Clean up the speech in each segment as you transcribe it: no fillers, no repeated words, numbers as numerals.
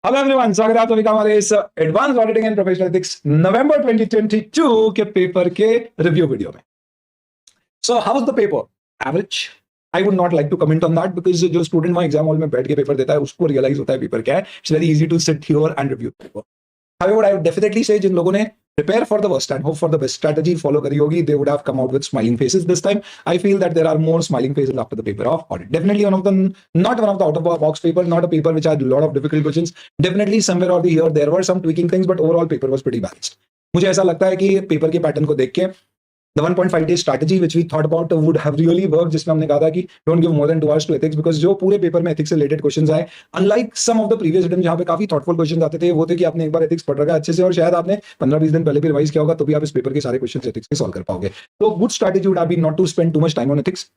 Hello everyone, स्वागत है आप सभी का हमारे इस advance auditing and professional ethics November 2022 के पेपर के रिव्यू वीडियो में। So how was the paper? Average. I would not like to comment on that because जो स्टूडेंट वहां एग्जाम हॉल में बैठ के पेपर देता है उसको रियलाइज होता है पेपर क्या है। It's very easy to sit here and review paper. However, I would definitely say जिन लोगों ने prepare for the worst and hope for the best strategy follow करी होगी, they would have come out with smiling faces this time. I feel that there are more smiling faces after the paper of audit. Definitely one of the not one of the out of the box paper, not a paper which had a lot of difficult questions. Definitely somewhere or the here there were some tweaking things, but overall paper was pretty balanced. मुझे ऐसा लगता है कि paper के pattern को देख के the 1.5 day strategy which we thought about would have really worked, जिसमें हमने कहा था कि don't give more than 2 hours to ethics because जो पूरे पेपर में ethics से related questions आए, unlike some of the previous attempt जहाँ पे काफी thoughtful questions आते थे, वो थे कि आपने एक बार ethics पढ़ रखा है अच्छे से और शायद आपने 15-20 दिन पहले भी रिवाइज किया होगा तो भी आप इस पेपर के सारे क्वेश्चंस ethics के सॉल्व कर पाओगे। तो good strategy would have been not to spend too much time on ethics.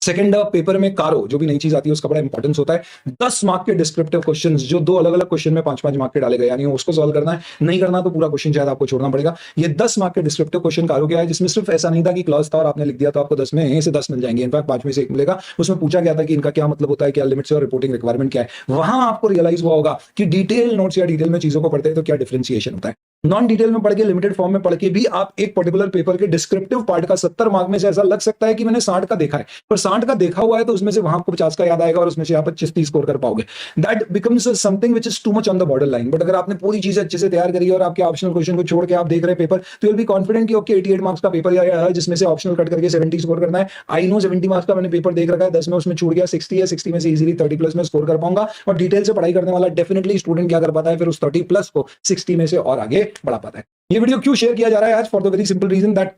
Second paper में कारो जो भी नई चीज आती है उसका बड़ा इंपॉर्टेंस होता है। 10 मार्क के डिस्क्रिप्टिव क्वेश्चंस जो दो अलग अलग क्वेश्चन में 5-5 मार्क के डाले गए, यानी उसको सॉल्व करना है, नहीं करना तो पूरा क्वेश्चन शायद आपको छोड़ना पड़ेगा। ये 10 मार्क के डिस्क्रिप्टिव क्वेश्चन कारो क्या है, जिसमें सिर्फ ऐसा नहीं था कि क्लॉज था और आपने लिख दिया तो आपको 10 में से 10 मिल जाएंगे, इनफैक्ट 5 में से 1 मिलेगा। उसमें पूछा गया था कि इनका क्या मतलब होता है, क्या लिमिट्स और रिपोर्टिंग रिक्वायरमेंट क्या है। वहां आपको रियलाइज हुआ होगा कि डिटेल नोट्स या डिटेल में चीजों को पढ़ते हैं तो क्या डिफरेंशिएशन होता है। नॉन डिटेल में पढ़ के लिमिटेड फॉर्म में पढ़ के भी आप एक पर्टिकुलर पेपर के डिस्क्रिप्टिव पार्ट का 70 मार्क में से ऐसा लग सकता है कि मैंने 60 का देखा है, पर 60 का देखा हुआ है तो उसमें से वहां आपको 50 का याद आएगा और उसमें से आप 25-30 स्कोर कर पाओगे। That becomes something which is too much on the border line. But अगर आपने पूरी चीजें अच्छे से तैयार करी और आपके ऑप्शनल क्वेश्चन को छोड़ के आप देख रहे पेपर, तो विल बी कॉन्फिडेंट कि ओके 88 मार्क्स का पेपर या जिसमें से ऑप्शनल कट करके 70 स्कोर करना है। आई नो 70 मार्क्स का मैंने पेपर देख रखा है, 10 में उसमें छूट गया, 60 है, 60 में से इजीली 30 प्लस में स्कोर कर पाऊंगा। और डिटेल से पढ़ाई करने वाला डेफिनेटली स्टूडेंट क्या कर पाता है, फिर उस 30 प्लस को 60 में से और आगे बढ़ा पाता है। ये वीडियो क्यों शेयर किया जा रहा है आज? For the very simple reason that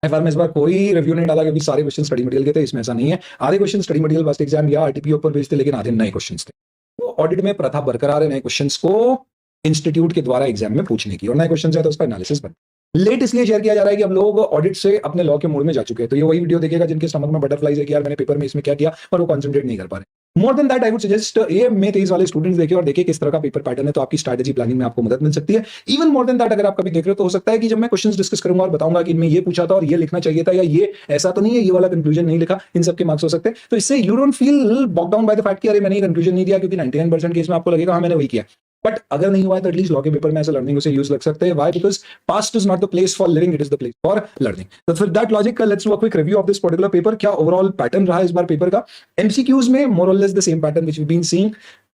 FR में इस बार कोई रिव्यू नहीं डाला क्योंकि सारे क्वेश्चन स्टडी मटेरियल के थे। इसमें ऐसा नहीं है, आधे question study material first exam या आरटीपीओ पर भेजते, लेकिन आधे नए क्वेश्चन थे। तो ऑडिट में प्रथा बरकरार है नए क्वेश्चंस को इंस्टीट्यूट के द्वारा एग्जाम में पूछने की, और नए क्वेश्चन है तो उसका एनालिसिस बन। लेट इसलिए शेयर किया जा रहा है कि हम लोग ऑडिट से अपने लॉ के मोड में जा चुके हैं, तो ये वही वीडियो देखेगा जिनके स्टमक में बटरफ्लाइज है कि यार मैंने पेपर में इसमें क्या किया, पर वो कॉन्सेंट्रेट नहीं कर पा रहे। More than that I would suggest ये मई 23 वाले स्टूडेंट्स देखें और देखें किस तरह का पेपर पैटर्न है, तो आपकी स्ट्रैटेजी प्लानिंग में आपको मदद मिल सकती है। इवन मोर देन दैट अगर आप कभी देख रहे हो तो हो सकता है कि जब मैं क्वेश्चंस डिस्कस करूंगा और बताऊंगा कि इनमें ये पूछा था और ये लिखना चाहिए था, या ये ऐसा तो नहीं है, ये वाला कंक्लूजन नहीं लिखा, इन सबके मार्क्स हो सकते हैं। तो इससे you don't feel bogged down by the fact कि अरे मैंने ये कंक्लूजन नहीं दिया, क्योंकि 99% केस में आपको लगेगा हाँ मैंने वही किया। बट अगर नहीं हुआ है तो एटलीस्ट लॉ के पेपर में ऐसा लर्निंग उसे यूज लग सकते हैं। Why? Because past is not the place for living, it is the place for learning. तो फिर that logic let's do a quick review of this particular paper. क्या ओवरऑल पैटर्न रहा इस बार पेपर का? एमसीक्यूज में मोर और less the same pattern which we been seeing.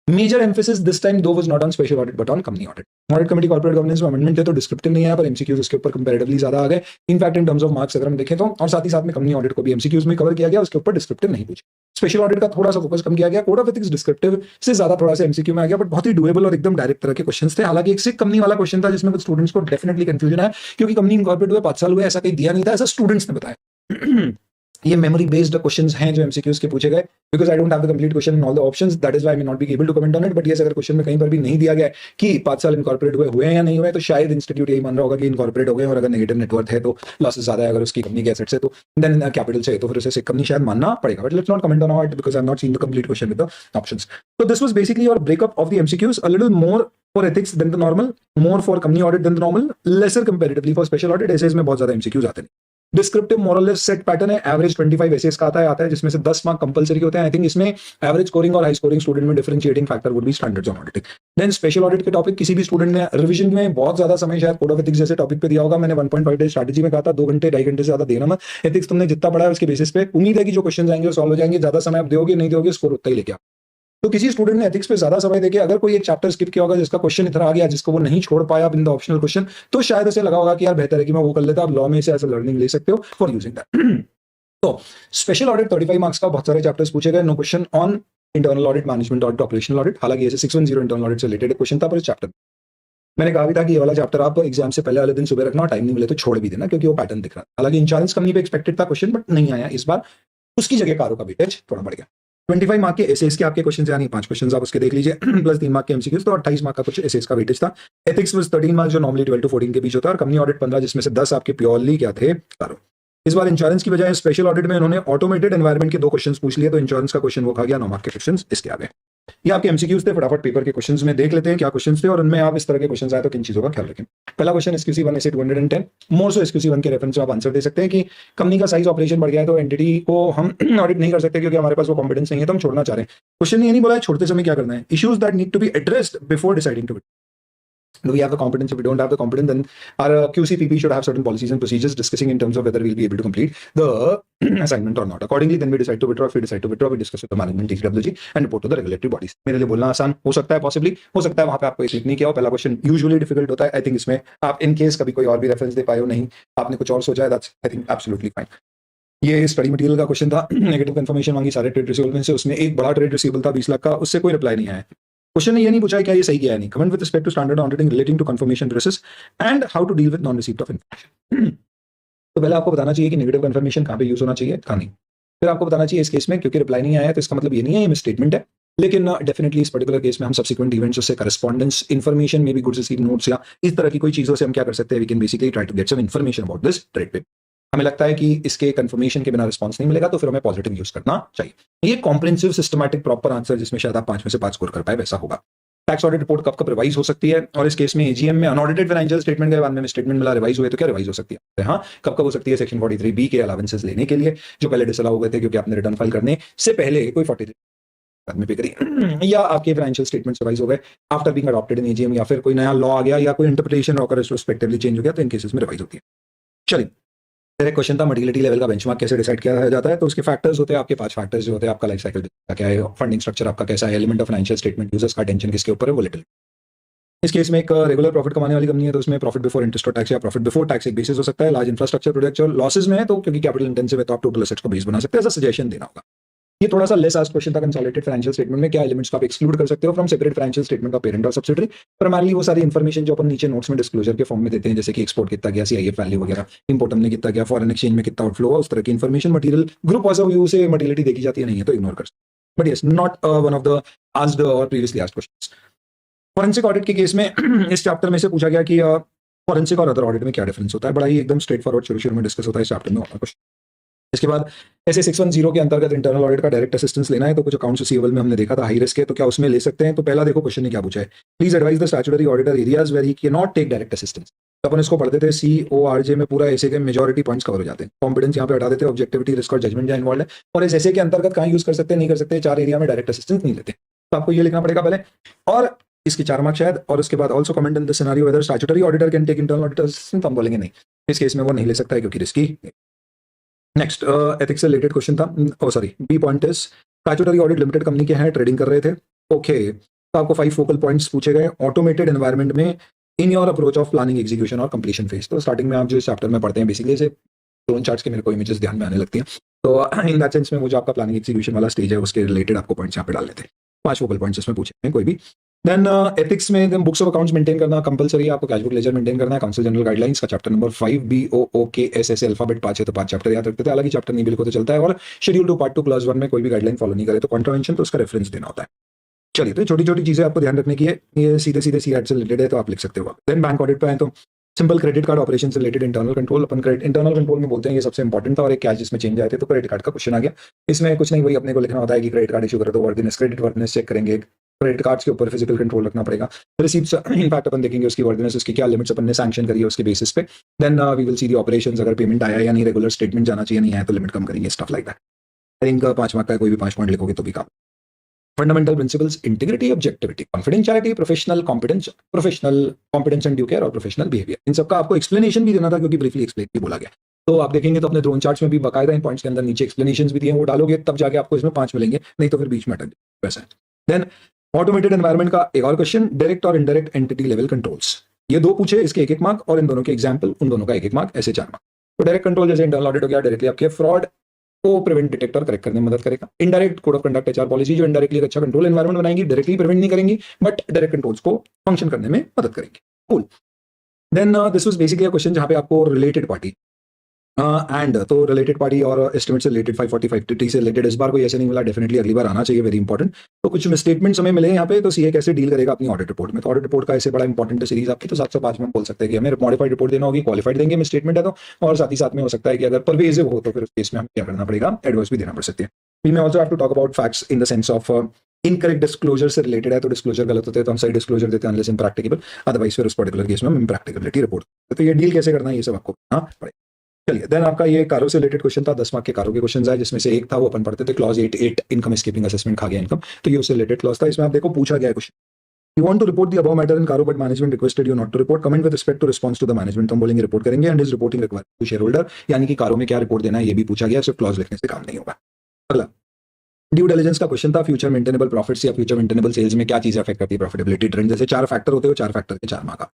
Major emphasis this time though was not on special audit but on company audit. Audit committee corporate governance में amendment है तो descriptive नहीं आया, पर MCQs उसके ऊपर कंपैरेटिवली ज्यादा आ गए। In fact in terms of marks अगर हम देखें तो, और साथ ही साथ में कंपनी ऑडिट को भी एमसीक्यूज में कवर किया गया, उसके ऊपर डिस्क्रिप्टिव नहीं पूछा। स्पेशल ऑडिट का थोड़ा सा फोकस कम किया गया, कोड ऑफ एथिक्स डिस्क्रिप्टिव से ज्यादा थोड़ा सा एमसीक्यू में आ गया, बट बहुत ही डुएबल और एकदम डायरेक्ट तरह के क्वेश्चंस थे। हालांकि एक से कंपनी वाला क्वेश्चन था जिसमें कुछ स्टूडेंट्स को डेफिनेटली कंफ्यूजन है, क्योंकि कंपनी इनकॉर्पोरेट हुए 5 साल हुए, ऐसा कहीं दिया नहीं था, ऐसा स्टूडेंट्स ने बताया। ये मेमोरी बेस्ड क्वेश्चंस हैं जो एमसीक्यूज के पूछे गए, because I don't have the complete question in all the options, that is why I may not be able to comment on it. But yes, अगर क्वेश्चन में कहीं पर भी नहीं दिया गया कि 5 साल इनकॉर्पोरेट हुए हैं या नहीं हुए, तो शायद इंस्टीट्यूट यही मान रहा होगा कि इनकॉर्पोरेट हो गए, और अगर नेगेटिव नेटवर्क है तो लॉसेस ज्यादा है, अगर उसकी कंपनी के एसेट्स है तो देन कैपिटल से, तो फिर उसे कंपनी शायद मानना पड़ेगा। But let's not comment on it because I have not seen the complete question with the options. So this was basically your breakup of the MCQs, a little more for ethics than the normal, more for company audit than the normal, lesser comparatively for special audit। essays में बहुत ज्यादा MCQs आते हैं। Descriptive moral set pattern है, average 25 assess का आता है जिसमें से 10 मार्क कंपलसरी होते हैं। आई थिंक इसमें एवरेज स्कोरिंग और हाई स्कोरिंग स्टूडेंट में differentiating factor would be standards on auditing. Then special audit के टॉपिक किसी भी स्टूडेंट ने रिवीजन में बहुत ज्यादा समय शायद कोड ऑफ एथिक्स जैसे टॉपिक पे दिया होगा। मैंने 1.5 डे स्ट्रैटेजी में कहा था 2 घंटे 2.5 घंटे से ज्यादा देना मत। एथिक्स तुमने जितना पढ़ा है उसके बेसिस पे उम्मीद है कि जो क्वेश्चन आएंगे वो सॉल्व हो जाएंगे। ज्यादा समय आप दोगे नहीं दोगे, स्कोर उतना ही लेके आओ। तो किसी स्टूडेंट ने एथिक्स पे ज्यादा समय देके अगर कोई एक चैप्टर स्किप किया होगा जिसका क्वेश्चन इतना आ गया जिसको वो नहीं छोड़ पाया इन द ऑप्शनल क्वेश्चन, तो शायद उसे लगा होगा कि यार बेहतर है कि मैं वो कर लेता। आप लॉ में से ऐसा लर्निंग ले सकते हो फॉर यूजिंग दैट। तो स्पेशल ऑडिट 35 मार्क्स का बहुत सारे चैप्टर्स पूछे गए। No question on internal audit, management audit, operational audit. हालांकि ऐसे 610 इंटरनल ऑडिट से रिलेटेड क्वेश्चन था, पर इस चैप्टर मैंने कहा भी था कि ये वाला चैप्टर आप एग्जाम से पहले वाले दिन सुबह रखना, टाइम नहीं मिले तो छोड़ भी देना, क्योंकि वो पैटर्न दिख रहा था। हालांकि इंश्योरेंस कंपनी पे एक्सपेक्टेड था क्वेश्चन, बट नहीं आया इस बार। उसकी जगह कारों का वेटेज थोड़ा बढ़ गया। 25 मार्क के एसेस के आपके क्वेश्चन, यानी 5 क्वेश्चन आप उसके देख लीजिए, प्लस 3 मार्क के एमसीक्यूज, तो 28 मार्क का कुछ एसेस का वेटेज था। एथिक्स वाज 13 मार्क जो नॉर्मली 12 to 14 के बीच होता है, और कंपनी ऑडिट 15 जिसमें से 10 आपके प्योरली क्या थे, कारो। इस बार इंश्योरेंस की बजाय स्पेशल ऑडिट में उन्होंने ऑटोमेटेड एनवायरनमेंट के 2 क्वेश्चंस पूछ लिए, तो इंश्योरेंस का क्वेश्चन वो खा गया 9 मार्क के क्वेश्चंस इसके आगे। ये आपके एमसीक्यूज थे, फटाफट पेपर के क्वेश्चंस में देख लेते हैं क्या क्वेश्चंस थे और उनमें आप इस तरह के क्वेश्चंस आए तो किन चीजों का ख्याल रखें। पहला क्वेश्चन एसक्यूसी 1 से 210 मोर सो एसक्यूसी 1 के रेफरेंस में आप आंसर दे सकते हैं कि कंपनी का साइज ऑपरेशन बढ़ गया है तो एंटिटी को हम ऑडिट नहीं कर सकते क्योंकि हमारे पास वो कॉम्पिटेंस नहीं है तो हम छोड़ना चाह रहे हैं। क्वेश्चन ने ये नहीं बोला है छोड़ते समय क्या करना है, issues that need to be addressed before deciding to do we have the competence? If we don't have the competence, then our QCPP should have certain policies and procedures discussing in terms of whether we'll be able to complete the assignment or not. Accordingly, then we decide to withdraw. If we decide to withdraw, we discuss with the management, TCWG, and report to the regulatory bodies. मेरे लिए बोलना आसान हो सकता है, possibly हो सकता है वहाँ पे आपको क्लिक नहीं किया हो। पहला क्वेश्चन यूजुअली डिफिकल्ट होता है। आई थिंक इसमें आप इन केस कभी कोई और भी रेफरेंस दे पाए हो, नहीं आपने कुछ और सोचा है, that's I think absolutely fine. ये स्टडी मटेरियल का क्वेश्चन था। नेगेटिव कंफर्मेशन मांगी सारे ट्रेड रिसीवेबल में से, उसमें एक बड़ा ट्रेड रिसीवेबल था 20 लाख का, उससे कोई रिप्लाई नहीं आया। क्वेश्चन ने ये नहीं पूछा है क्या ये सही किया है नहीं। Comment with respect to standard auditing relating to confirmation process and how to deal with non receipt of information. तो पहले आपको बताना चाहिए कि नेगेटिव कंफर्मेशन कहाँ पे यूज होना चाहिए, कहाँ नहीं। फिर आपको बताना चाहिए इस केस में क्योंकि रिप्लाई नहीं आया है तो इसका मतलब ये नहीं है ये मिस स्टेटमेंट है, लेकिन डेफिनेटली इस पर्टिकुलर केस में हम सब्सिक्वेंट इवेंट्स उससे करस्पॉन्डेंस इन्फॉर्मेशन में भी गुड्स रिसीव नोट्स या इस तरह की कोई चीजों से हम क्या कर सकते हैं, we can basically try to get some information about this trade paper. हमें लगता है कि इसके कंफर्मेशन के बिना रिस्पांस नहीं मिलेगा तो फिर हमें पॉजिटिव यूज करना चाहिए। ये कॉम्प्रिहेंसिव सिस्टमैटिक प्रॉपर आंसर जिसमें शायद आप 5 में से 5 स्कोर कर पाए वैसा होगा। टैक्स ऑडिट रिपोर्ट कब कब रिवाइज हो सकती है, और इस केस में एजीएम में अनऑडिटेड फाइनेंशियल स्टेटमेंट के बाद में स्टेटमेंट मिला रिवाइज हुए तो क्या रिवाइज हो सकती है, हाँ कब कब हो सकती है, सेक्शन 43B के अलावेंसेस लेने के लिए जो पहले डिसअलाउ हुए थे क्योंकि आपने रिटर्न फाइल करने से पहले कोई 43 में पे करी, या आपके फाइनेंशियल स्टेटमेंट्स रिवाइज हो गए after being adopted in AGM, या फिर कोई नया लॉ आ गया या कोई इंटरप्रिटेशन ऑकर रिस्पेक्टिवली चेंज हो गया तो इन केसेस में रिवाइज होती है। चलिए एक क्वेश्चन था मटेरियलिटी लेवल का बेंचमार्क कैसे डिसाइड किया जाता है, तो उसके फैक्टर्स होते हैं आपके 5 फैक्टर्स जो होते हैं। आपका लाइफ साइकिल क्या है, फंडिंग स्ट्रक्चर आपका कैसा है, element of financial statement, users का अटेंशन किसके ऊपर है, वोलेटिलिटी। इस केस में एक रेगुलर प्रॉफिट कमाने वाली कंपनी है तो उसमें प्रॉफिट बिफोर इंटरेस्ट और टैक्स या प्रॉफिट बिफोर टैक्स एक बेसिस हो सकता है। लार्ज इंफ्रास्ट्रक्चर प्रोजेक्ट और लॉसेज में है तो क्योंकि कैपिटल इंटेंसिव है तो आप टोटल एसेट्स को बेस बना सकते हैं, ऐसा सजेशन देना होगा। ये थोड़ा सा लेस आस्क्ड क्वेश्चन था कंसोलिडेटेड फाइनेंशियल स्टेटमेंट में क्या एलिमेंट्स को आप एक्सक्लूड कर सकते हो from separate financial statement of parent और सब्सिडियरी। प्राइमरली वो सारी इन्फॉर्मेशन जो अपन नीचे नोट्स में डिस्क्लोजर के फॉर्म में देते हैं, जैसे कि एक्सपोर्ट कितना गया, सीआईएफ वैल्यू वगैरह, इंपोर्ट हमने कितना गया, फॉरेन एक्सचेंज में कितना आउटफ्लो हुआ, उस तरह की information material group of view से मटेरियलिटी देखी जाती है, नहीं है तो इग्नोर कर सकते। But yes not one of the asked और previously asked questions. Forensic audit के केस में इस चैप्टर में से पूछा गया कि फॉरेंसिक और अदर ऑडिट में क्या डिफरेंस होता है। बड़ा ही एकदम स्ट्रेट फॉरवर्ड शुरू में डिस्कस होता है इस चैप्टर में क्वेश्चन। इसके बाद ऐसे 610 के अंतर्गत इंटरनल ऑडिट का डायरेक्ट असिस्टेंस लेना है तो कुछ अकाउंट्स रिसीवेबल में हमने देखा था हाई रिस्क है तो क्या उसमें ले सकते हैं। तो पहला देखो क्वेश्चन ने क्या पूछा है, please advise the statutory auditor areas where he can not take direct assistance. तो अपन इसको पढ़ते थे CORJ में पूरा ऐसे के मेजॉरिटी पॉइंट्स कवर हो जाते हैं। कॉम्पिटेंस यहाँ पे हटा देते हैं, ऑब्जेक्टिविटी, रिस्क और जजमेंट जहाँ इन्वॉल्व है, और इस ऐसे के अंतर्गत कहाँ यूज कर सकते हैं, नहीं कर सकते, 4 एरिया में डायरेक्ट असिस्टेंस नहीं लेते। तो आपको ये लिखना पड़ेगा पहले, और इसकी 4 मार्क्स शायद, और उसके बाद also comment in the scenario whether statutory auditor can take internal auditor assistance. हम बोलेंगे नहीं, इस केस में वो नहीं ले सकता है क्योंकि रिस्की। नेक्स्ट एथिक्स से रिलेटेड क्वेश्चन था, B point is statutory audit limited company के हैं, ट्रेडिंग कर रहे थे, ओके तो आपको 5 फोकल पॉइंट्स पूछे गए ऑटोमेटेड एनवायरनमेंट में in your approach of planning, execution और कंप्लीशन फेज। तो स्टार्टिंग में आप जो इस चैप्टर में पढ़ते हैं बेसिकली से ड्रोन चार्ट्स के मेरे को इमेजेस ध्यान में आने लगती हैं, तो इन दैट सेंस में वो जो आपका प्लानिंग एग्जीक्यूशन वाला स्टेज है उसके रिलेटेड आपको पॉइंट्स यहाँ पे डालने थे। 5 फोकल पॉइंट्स इसमें पूछे हैं कोई भी। देन एथिक्स में बुक्स ऑफ अकाउंट्स मेंटेन करना कंपलसरी है, आपको कैश बुक लेजर मेंटेन करना है। काउंसिल जनरल गाइडलाइंस का चैप्टर नंबर 5 BOOKS अल्फाबेट 5 है तो 5 चैप्टर याद रखते थे, हालांकि चैप्टर नहीं बिल्कुल तो चलता है। और शेड्यूल 2 पार्ट 2 क्लास 1 में कोई भी गाइडलाइन फॉलो नहीं करे तो कॉन्ट्रावेंशन तो उसका रेफरेंस देना होता है। चलिए तो छोटी छोटी चीजें आपको ध्यान रखने की है, ये सीधे सीधे सी से रिलेटेड है तो आप लिख सकते हो। देन बैंक ऑडिट पे आए तो सिंपल क्रेडिट कार्ड ऑपरेशन से रिलेटेड इंटरनल कंट्रोल, अपन इंटरनल कंट्रोल में बोलते हैं ये सबसे इंपॉर्टेंट था। और एक कैश जिसमें चेंज आए थे तो क्रेडिट कार्ड का क्वेश्चन आ गया। इसमें कुछ नहीं, वही अपने को लिखना होता है कि क्रेडिट कार्ड इशू करे तो वर्दीनेस, क्रेडिट वर्दीनेस चेक करेंगे, क्रेडिट कार्ड्स के ऊपर फिजिकल कंट्रोल रखना पड़ेगा। रिसीप्ट्स इनफैक्ट अपन देखेंगे उसकी वर्दीनेस, उसकी क्या लिमिट्स अपन ने सैंक्शन करी है उसके बेसिस पे। Then we will see the operations, अगर पेमेंट आया या नहीं, रेगुलर स्टेटमेंट जाना चाहिए, नहीं आया तो लिमिट कम करेंगे, stuff like that. I think 5 mark का कोई भी 5 पॉइंट लिखोगे तो भी काम। Fundamental principles, integrity, objectivity, confidentiality, professional competence and due care और प्रोफेशनल बिहेवियर, इन सबका आपको एक्सप्लेनेशन भी देना था क्योंकि ब्रीफली एक्सप्लेन भी बोला गया। तो आप देखेंगे तो अपने ड्रोन चार्ट्स में भी बाकायदा इन पॉइंट्स के अंदर नीचे एक्सप्लेनेशंस भी दिए, वो डालोगे तब जाके आपको इसमें 5 मिलेंगे, नहीं तो फिर बीच में अटक जाए वैसा है। देन ऑटोमेटेड एनवायरनमेंट का एक और क्वेश्चन, डायरेक्ट और इनडायरेक्ट एंटिटी लेवल कंट्रोल्स, ये 2 पूछे, इसके 1-1 मार्क, और इन दोनों के एग्जाम्पल, उन दोनों का 1-1 मार्क, ऐसे 4 मार्क। तो डायरेक्ट कंट्रोल जैसे इंटरनल ऑडिट हो गया, डायरेक्टली आपके फ्रॉड को प्रिवेंट, डिटेक्ट और करेक्ट करने में मदद करेगा। Indirect code of conduct HR policy जो इनडायरेक्टली एक अच्छा कंट्रोल एनवायरनमेंट बनाएंगी, डायरेक्टली प्रिवेंट नहीं करेंगी बट डायरेक्ट कंट्रोल्स को फंक्शन करने में मदद करेंगे। Cool. Then this was basically a question जहां पे आपको रिलेटेड पार्टी एंड तो रिलेटेड पार्टी और एस्टिमेट से रिलेटेड 545 से रिलेटेड इस बार कोई ऐसे नहीं मिला, डेफिनेटली अगली बार आना चाहिए, वेरी इंपॉर्टेंट। तो कुछ स्टेटमेंट्स हमें मिले यहाँ पे, तो सीए कैसे डील करेगा अपनी ऑडिट रिपोर्ट में। तो ऑडिट रिपोर्ट का ऐसे बड़ा इंपॉर्टेंट सीरीज आपकी, तो 705 में बोल सकते हैं कि हमें मॉडिफाइड रिपोर्ट देना होगी, क्वालिफाइड देंगे में स्टेटमेंट है तो, और साथ ही साथ में हो सकता है कि अगर परवेजिव हो तो फिर उस केस में हमें क्या करना पड़ेगा, एडवाइस भी देना पड़ सकती है। We may also have to talk about facts in the sense of incorrect disclosure से रिलेटेड है तो डिस्क्लोजर गलत होते हैं तो हम सही डिस्क्लोजर देते हैं अनलेस इम्प्रैक्टिकेबल, अदरवाइज फिर उस पर्टिकुलर केस में हम इम्प्रैक्टिकलिटी रिपोर्ट। तो ये डील कैसे करना है ये सब आपको पड़ेगा। चलिए देन आपका ये कारो से रिलेटेड क्वेश्चन था, 10 मार्क के कारो के क्वेश्चन आए, जिसमें से एक था वो अपन पढ़ते थे क्लॉज 8 इनकम एस्केपिंग असेसमेंट खा गया इनकम, तो ये उससे रिलेटेड क्लॉज था। इसमें आप देखो पूछा गया question, you want to report the above matter in CARO but management requested you not to report, comment with respect to response to the management. तो हम बोलेंगे रिपोर्ट करेंगे and is reporting required to shareholder, यानी कि कारो में क्या report देना है ये भी पूछा गया, सिर्फ क्लॉज लिखने से काम नहीं होगा। अगला ड्यू डिलिजेंस का क्वेश्चन था, फ्यूचर मेंटेनेबल प्रॉफिट्स या फ्यूचर मेंटेनेबल सेल्स में क्या चीज अफेक्ट करती है प्रॉफिटेबिलिटी ट्रेंड, जैसे 4 फैक्टर होते हैं, 4 फैक्टर के 4 मार्क।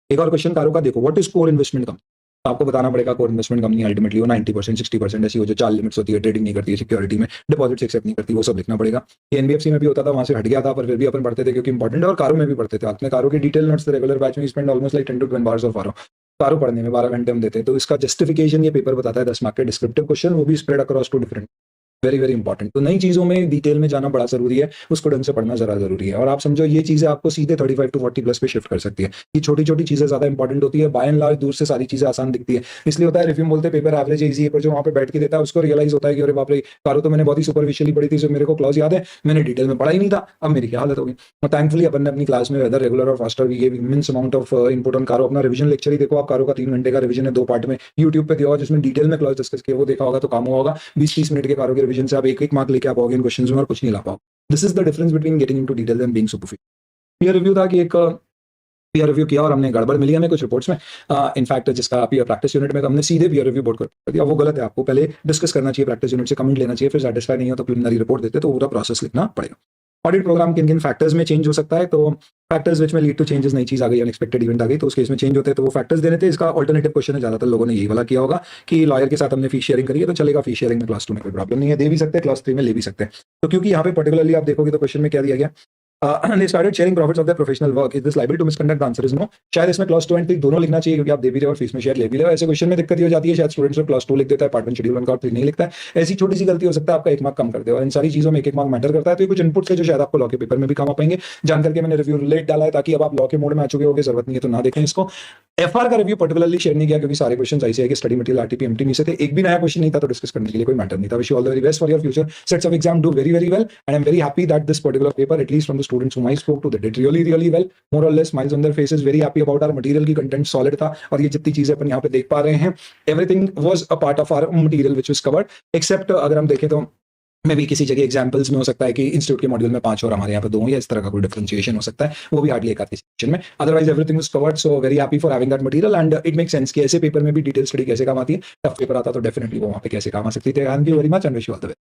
एक और क्वेश्चन कारो का देखो, what is core investment company, तो आपको बताना पड़ेगा कोर इन्वेस्टमेंट कंपनी अल्टीमेटली वो 90% 60% ऐसी हो जो 4 लिमिट्स होती है, ट्रेडिंग नहीं करती है, सिक्योरिटी में डिपॉजिट्स एक्सेप्ट नहीं करती, वो सब लिखना पड़ेगा। ये एनबीएफसी में भी होता था, वहां से हट गया था, पर फिर भी अपन पढ़ते थे क्योंकि इंपॉर्टेंट है, और कारो में भी पढ़ते थे। आपने कारो के डिटेल नोट्स रेगुलर बैच में spend almost like 10 to 12 hours of कारो पढ़ने में 12 घंटे हम देते हैं। तो इसका जस्टिफिकेशन ये पेपर बताता है 10 मार्क के डिस्क्रिप्टिव क्वेश्चन, वो भी spread across two different, very very important. तो नई चीजों में डिटेल में जाना बड़ा जरूरी है, उसको ढंग से पढ़ना जरा जरूरी है। और आप समझो ये चीजें आपको सीधे 35 to 40 प्लस पे शिफ्ट कर सकती है। ये छोटी छोटी चीजें ज्यादा इंपॉर्टेंट होती है, बाय एंड लार्ज दूर से सारी चीजें आसान दिखती है, इसलिए होता है रिव्यू बोलते पेपर एवरेज इजी है, पर जो वहाँ पे बैठ के देता है उसको रियलाइज होता है कि अरे बाप रे, कारो तो मैंने बहुत ही सुपरफिशियली पढ़ी थी, जो मेरे को क्लॉज याद है, मैंने डिटेल में पढ़ा ही नहीं था, अब मेरी क्या हालत होगी। और थैंकफुली अपन ने अपनी क्लास में वेदर रेगुलर और faster we give immense amount of input on कारो। अपना रिवीजन लेक्चर ही देखो आप, कारो का 3 घंटे का रिवीजन है, 2 पार्ट में यूट्यूब पे दिया हुआ, जिसमें डिटेल में क्लॉज डिस्कस किया, वो देखा होगा तो काम हुआ होगा। 20-30 मिनट के कारो के रिवीजन से आप एक मार्क लेके आप आओगे इन क्वेश्चंस में और कुछ नहीं ला पाओ। This is the difference between getting into detail and being superficial. Peer review था कि एक पीयर रिव्यू किया और हमने गड़बड़ मिली हमें कुछ रिपोर्ट्स में, इनफैक्ट जिसका पीयर प्रैक्टिस यूनिट में हमने सीधे पीयर रिव्यू बोर्ड कर दिया, वो गलत है। आपको पहले डिस्कस करना चाहिए, प्रैक्टिस यूनिट से कमेंट लेना चाहिए, फिर सेटिस्फाई नहीं हो तो प्रिलिमिनरी रिपोर्ट देते, तो पूरा प्रोसेस लिखना पड़ेगा। ऑडिट प्रोग्राम किन किन फैक्टर्स में चेंज हो सकता है, तो फैक्टर्स विच में लीड टू चेंजेस, नई चीज आ गई, अनएक्सपेक्टेड इवेंट आ गई, तो उस केस में चेंज होते हैं, तो वो फैक्टर्स देने थे। इसका ऑल्टरनेटिव क्वेश्चन है, ज्यादातर लोगों ने यही वाला किया होगा कि लॉयर के साथ हमने फीस शेयरिंग करी है तो चलेगा, फीस शेयरिंग में क्लास 2 में कोई प्रॉब्लम नहीं है, दे भी सकते हैं, क्लास 3 में ले भी सकते हैं। तो क्योंकि यहाँ पे पर्टिकुलरली आप देखोगे तो क्वेश्चन में क्या दिया गया, they started sharing profits of their professional work. Is this liable to misconduct? The answer is no. शायद इसमें क्लास 2 एंड 3 दोनों लिखना चाहिए, क्योंकि आप दे भी रहे हो और फीस में शेयर ले भी रहे हो। ऐसे क्वेश्चन में दिक्कत हो जाती है, शायद स्टूडेंट्स में क्लास 2 लिख देता है, पार्ट 1 शेड्यूल 1 का और 3 नहीं लिखता है। ऐसी छोटी सी गलती हो सकता है, आपका 1 मार्क कम कर दे, और इन सारी चीजों में 1 मार्क मैटर करता है। तो ये कुछ इनपुट है जो शायद आपको लॉ के पेपर में भी काम आ पाएंगे, जानकर के मैंने रिव्यू लेट डाला है, ताकि अब आप लॉ के मोड में आ चुके होगे, जरूरत नहीं है तो ना देखें इसको। एफआर का रिव्यू पर्टिकुलरली शेयर नहीं किया, क्योंकि सारे क्वेश्चन ऐसे स्टडी मटेरियल आरटीपी एमटी में से थे, एक भी नया क्वेश्चन नहीं था, तो डिस्कस करने के लिए कोई मैटर नहीं था। Wish you all the very best for your future sets of exam, do very very well, and I am very happy that this particular paper, at least from the students whom I spoke to, they did really well, more or less smiles on their faces, very happy about our material की content solid था, और ये जितनी चीजें अपन यहाँ पे देख पा रहे हैं, everything was a part of our material which was covered, except अगर हम देखें तो मे भी किसी जगह एग्जांपल्स में हो सकता है कि इंस्टीट्यूट के मॉड्यूल में 5 और हमारे यहाँ पे 2, या इस तरह का कोई डिफरेंशिएशन हो सकता है, वो भी हार्डली एक आधी सेक्शन में, otherwise everything was covered. So very happy for having that material, and it make sense कि ऐसे पेपर में भी डिटेल स्टडी कैसे काम आती है, टफ पेपर आता तो डेफिनेटली वो वहाँ पे कैसे काम आ सकती है। Thank you very much and wish you all the best.